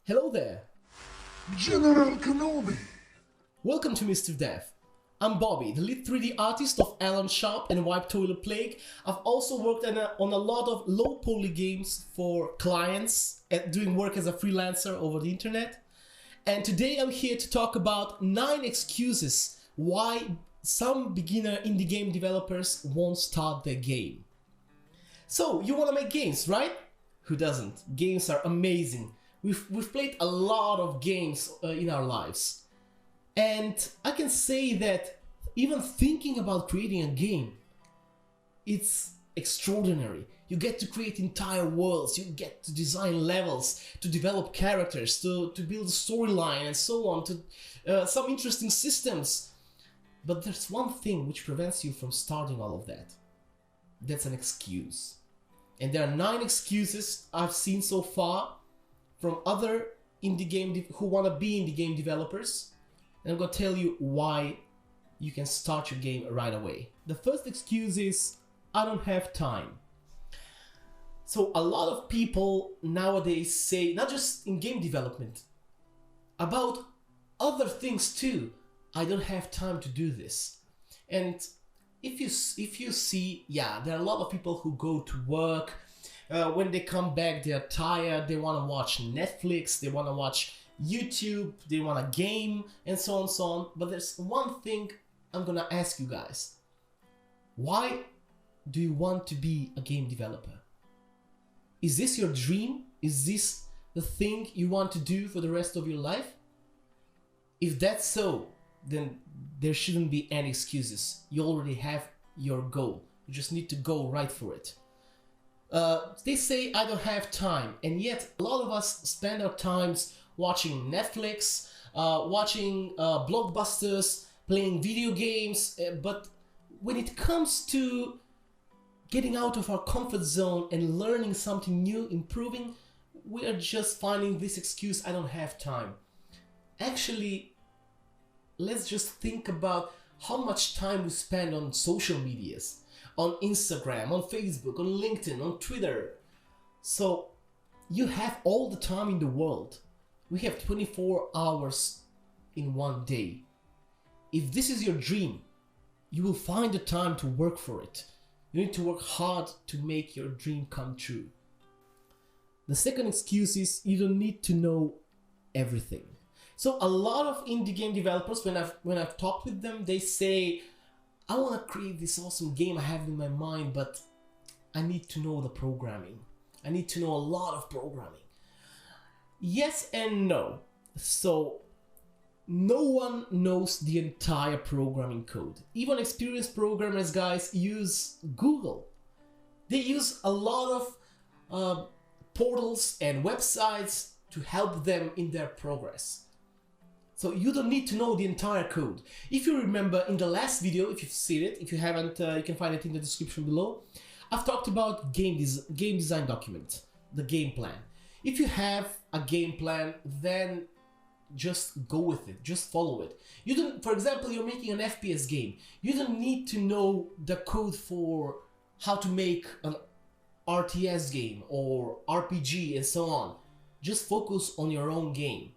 Hello there! General Kenobi! Welcome to MystiveDev. I'm Bobby, the lead 3D artist of Alan Sharp and Wipe Toilet Plague. I've also worked on a lot of low-poly games for clients, doing work as a freelancer over the internet. And today I'm here to talk about 9 excuses why some beginner indie game developers won't start their game. So, you want to make games, right? Who doesn't? Games are amazing. We've played a lot of games in our lives. And I can say that even thinking about creating a game, it's extraordinary. You get to create entire worlds, you get to design levels, to develop characters, to build a storyline and so on, to some interesting systems. But there's one thing which prevents you from starting all of that. That's an excuse. And there are 9 excuses I've seen so far from other indie game who want to be indie game developers. And I'm going to tell you why you can start your game right away. The first excuse is, I don't have time. So a lot of people nowadays say, not just in game development, about other things too, I don't have time to do this. And if you see, yeah, there are a lot of people who go to work, when they come back they are tired, they want to watch Netflix, they want to watch YouTube, they want a game, and so on and so on. But there's one thing I'm gonna ask you guys. Why do you want to be a game developer? Is this your dream? Is this the thing you want to do for the rest of your life? If that's so, then there shouldn't be any excuses. You already have your goal. You just need to go right for it. They say I don't have time, and yet a lot of us spend our times watching Netflix, watching blockbusters, playing video games, but when it comes to getting out of our comfort zone and learning something new, improving, we are just finding this excuse, I don't have time. Actually, let's just think about how much time we spend on social medias, on Instagram, on Facebook, on LinkedIn, on Twitter. So you have all the time in the world. We have 24 hours in one day. If this is your dream, you will find the time to work for it. You need to work hard to make your dream come true. The second excuse is you don't need to know everything. So a lot of indie game developers, when I've talked with them, they say, I want to create this awesome game I have in my mind, but I need to know the programming. I need to know a lot of programming. Yes and no. So no one knows the entire programming code. Even experienced programmers, guys, use Google. They use a lot of portals and websites to help them in their progress. So you don't need to know the entire code. If you remember in the last video, if you've seen it, if you haven't, you can find it in the description below. I've talked about game design document, the game plan. If you have a game plan, then just go with it, just follow it. You don't, for example, you're making an FPS game. You don't need to know the code for how to make an RTS game or RPG and so on. Just focus on your own game.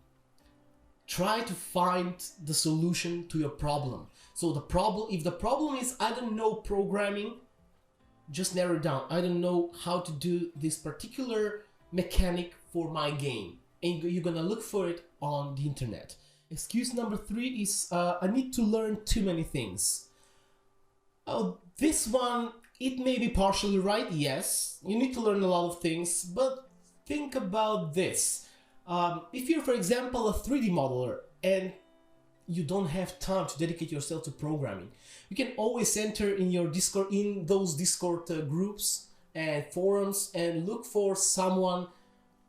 Try to find the solution to your problem. So if the problem is I don't know programming, just narrow it down. I don't know how to do this particular mechanic for my game. And you're gonna look for it on the internet. Excuse number 3 is I need to learn too many things. This one, it may be partially right, yes. You need to learn a lot of things, but think about this. If you're, for example, a 3D modeler and you don't have time to dedicate yourself to programming, you can always enter in your Discord, in those Discord groups and forums, and look for someone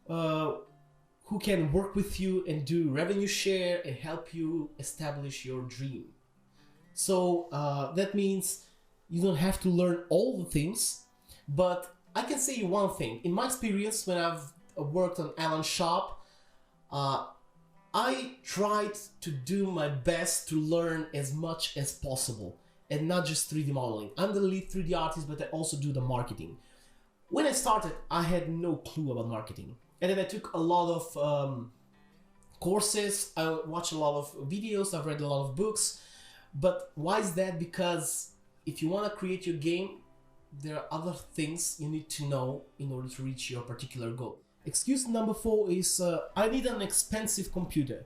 who can work with you and do revenue share and help you establish your dream. So that means you don't have to learn all the things, but I can say you one thing. In my experience, when I've worked on Alan Sharp, I tried to do my best to learn as much as possible, and not just 3D modeling. I'm the lead 3D artist, but I also do the marketing. When I started, I had no clue about marketing. And then I took a lot of courses, I watch a lot of videos, I've read a lot of books. But why is that? Because if you want to create your game, there are other things you need to know in order to reach your particular goal. Excuse number 4 is I need an expensive computer.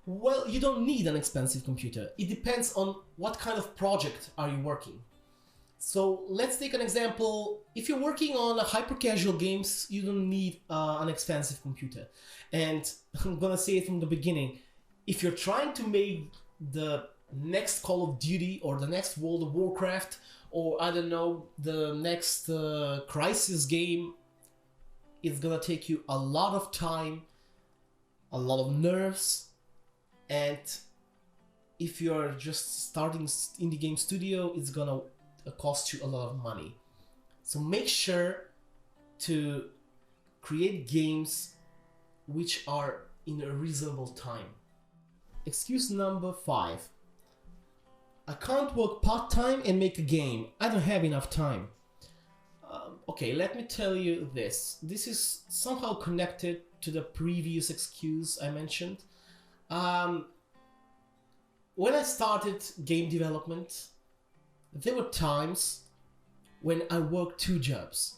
Well, you don't need an expensive computer. It depends on what kind of project are you working. So let's take an example. If you're working on a hyper casual games, you don't need an expensive computer. And I'm gonna say it from the beginning. If you're trying to make the next Call of Duty or the next World of Warcraft or I don't know, the next Crisis game, it's gonna take you a lot of time, a lot of nerves, and if you're just starting indie game studio, it's gonna cost you a lot of money. So make sure to create games which are in a reasonable time. Excuse number 5. I can't work part-time and make a game. I don't have enough time. Okay, let me tell you this. This is somehow connected to the previous excuse I mentioned. When I started game development, there were times when I worked 2 jobs.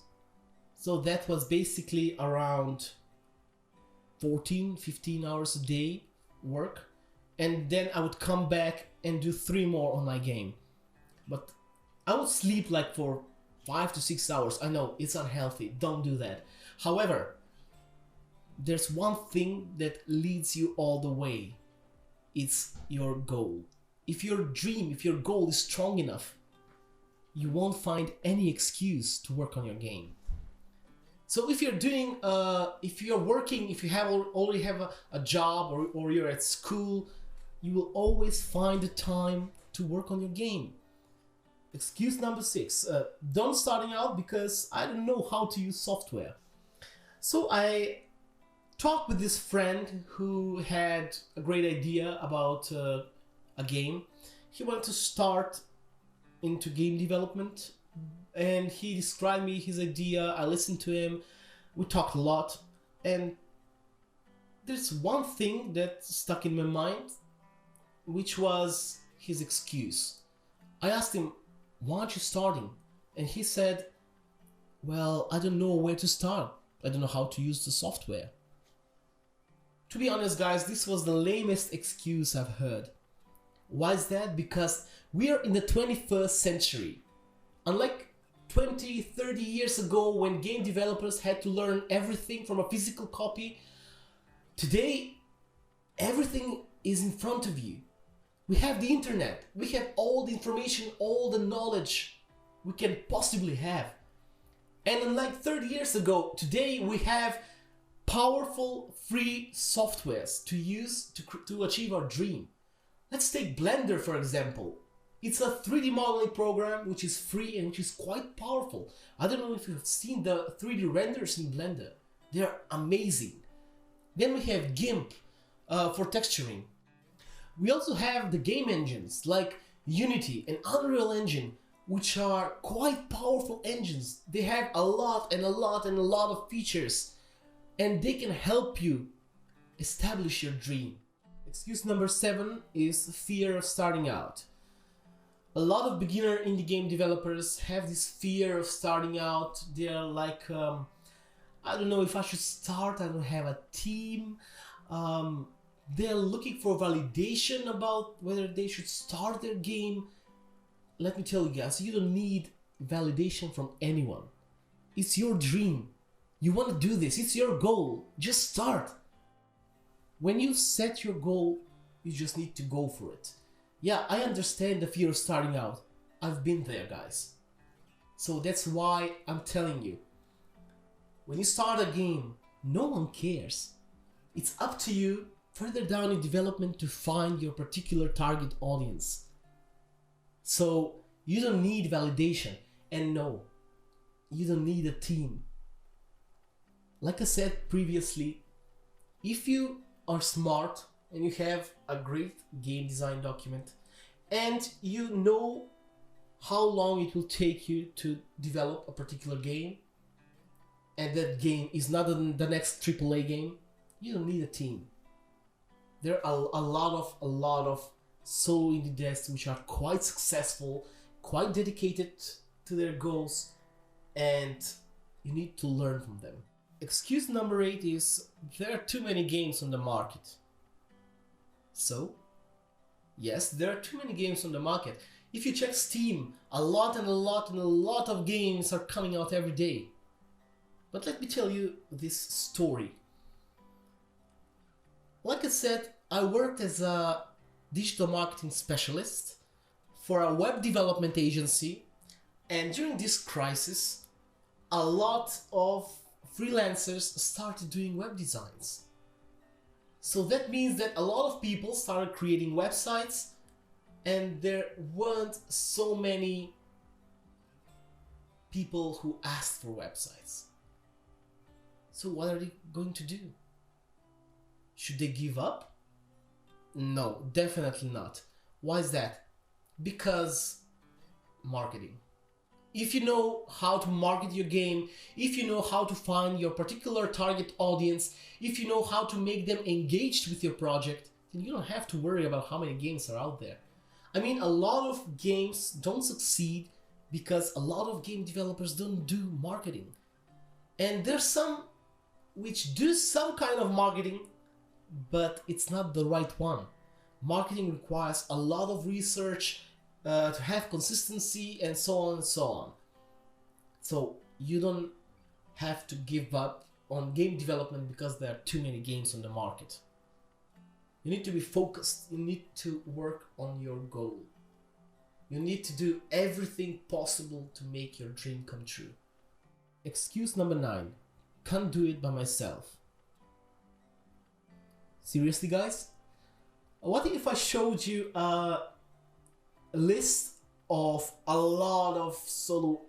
So that was basically around 14-15 hours a day work. And then I would come back and do 3 more on my game. But I would sleep like for 5 to 6 hours. I know it's unhealthy, don't do that. However, there's one thing that leads you all the way. It's your goal. If your dream, if your goal is strong enough, you won't find any excuse to work on your game. So if you're doing, if you're working, if you already have a job or you're at school, you will always find the time to work on your game. Excuse number 6, don't starting out because I don't know how to use software. So I talked with this friend who had a great idea about a game. He wanted to start into game development and he described me his idea. I listened to him, we talked a lot, and there's one thing that stuck in my mind, which was his excuse. I asked him, why aren't you starting? And he said, well, I don't know where to start. I don't know how to use the software. To be honest, guys, this was the lamest excuse I've heard. Why is that? Because we are in the 21st century. Unlike 20, 30 years ago when game developers had to learn everything from a physical copy, today everything is in front of you. We have the internet, we have all the information, all the knowledge we can possibly have. And unlike 30 years ago, today we have powerful free softwares to use to achieve our dream. Let's take Blender for example. It's a 3D modeling program which is free and which is quite powerful. I don't know if you've seen the 3D renders in Blender. They're amazing. Then we have GIMP for texturing. We also have the game engines like Unity and Unreal Engine, which are quite powerful engines. They have a lot of features, and they can help you establish your dream. Excuse number 7 is fear of starting out. A lot of beginner indie game developers have this fear of starting out. They're like, I don't know if I should start, I don't have a team. They're looking for validation about whether they should start their game. Let me tell you guys, you don't need validation from anyone. It's your dream. You want to do this, it's your goal. Just start. When you set your goal, you just need to go for it. Yeah, I understand the fear of starting out. I've been there, guys. So that's why I'm telling you. When you start a game, no one cares. It's up to you further down in development to find your particular target audience. So you don't need validation. And no, you don't need a team. Like I said previously, if you are smart and you have a great game design document and you know how long it will take you to develop a particular game, and that game is not the next AAA game, you don't need a team. There are a lot of solo indie devs which are quite successful, quite dedicated to their goals, and you need to learn from them. Excuse number 8 is there are too many games on the market. So, yes, there are too many games on the market. If you check Steam, a lot of games are coming out every day. But let me tell you this story. Like I said, I worked as a digital marketing specialist for a web development agency, and during this crisis, a lot of freelancers started doing web designs. So that means that a lot of people started creating websites, and there weren't so many people who asked for websites. So what are they going to do? Should they give up? No, definitely not. Why is that? Because marketing. If you know how to market your game, if you know how to find your particular target audience, if you know how to make them engaged with your project, then you don't have to worry about how many games are out there. I mean, a lot of games don't succeed because a lot of game developers don't do marketing. And there's some which do some kind of marketing, but it's not the right one. Marketing requires a lot of research to have consistency and so on and so on. So you don't have to give up on game development because there are too many games on the market. You need to be focused. You need to work on your goal. You need to do everything possible to make your dream come true. Excuse number 9. Can't do it by myself. Seriously, guys? What if I showed you a list of a lot of solo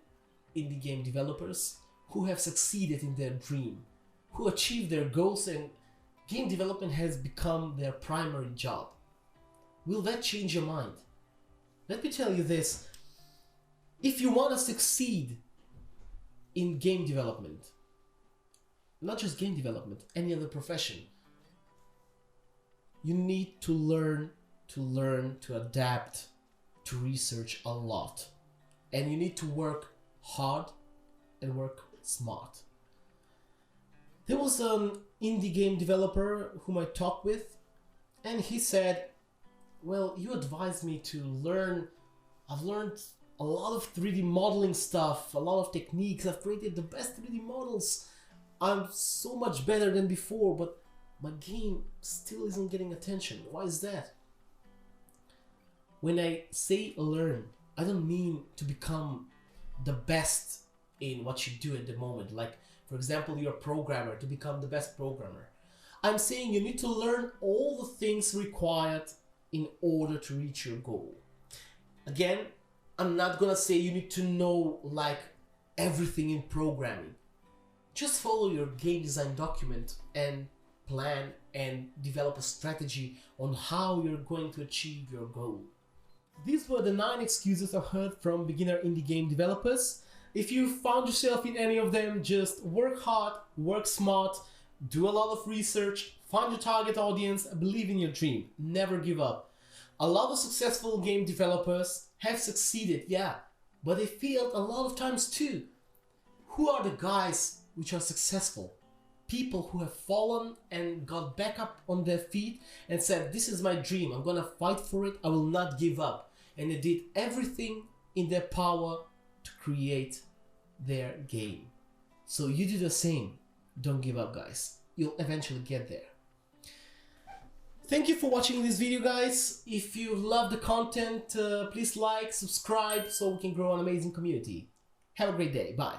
indie game developers who have succeeded in their dream, who achieved their goals, and game development has become their primary job? Will that change your mind? Let me tell you this. If you want to succeed in game development, not just game development, any other profession, you need to learn, to adapt, to research a lot. And you need to work hard and work smart. There was an indie game developer whom I talked with, and he said, well, you advised me to learn. I've learned a lot of 3D modeling stuff, a lot of techniques. I've created the best 3D models. I'm so much better than before, but my game still isn't getting attention. Why is that? When I say learn, I don't mean to become the best in what you do at the moment. Like, for example, you're a programmer, to become the best programmer. I'm saying you need to learn all the things required in order to reach your goal. Again, I'm not gonna say you need to know like everything in programming. Just follow your game design document and plan and develop a strategy on how you're going to achieve your goal. These were the 9 excuses I've heard from beginner indie game developers. If you found yourself in any of them, just work hard, work smart, do a lot of research, find your target audience, believe in your dream, never give up. A lot of successful game developers have succeeded, yeah, but they failed a lot of times too. Who are the guys which are successful? People who have fallen and got back up on their feet and said, this is my dream, I'm gonna fight for it, I will not give up. And they did everything in their power to create their game. So you do the same. Don't give up, guys. You'll eventually get there. Thank you for watching this video, guys. If you love the content, please like, subscribe so we can grow an amazing community. Have a great day. Bye.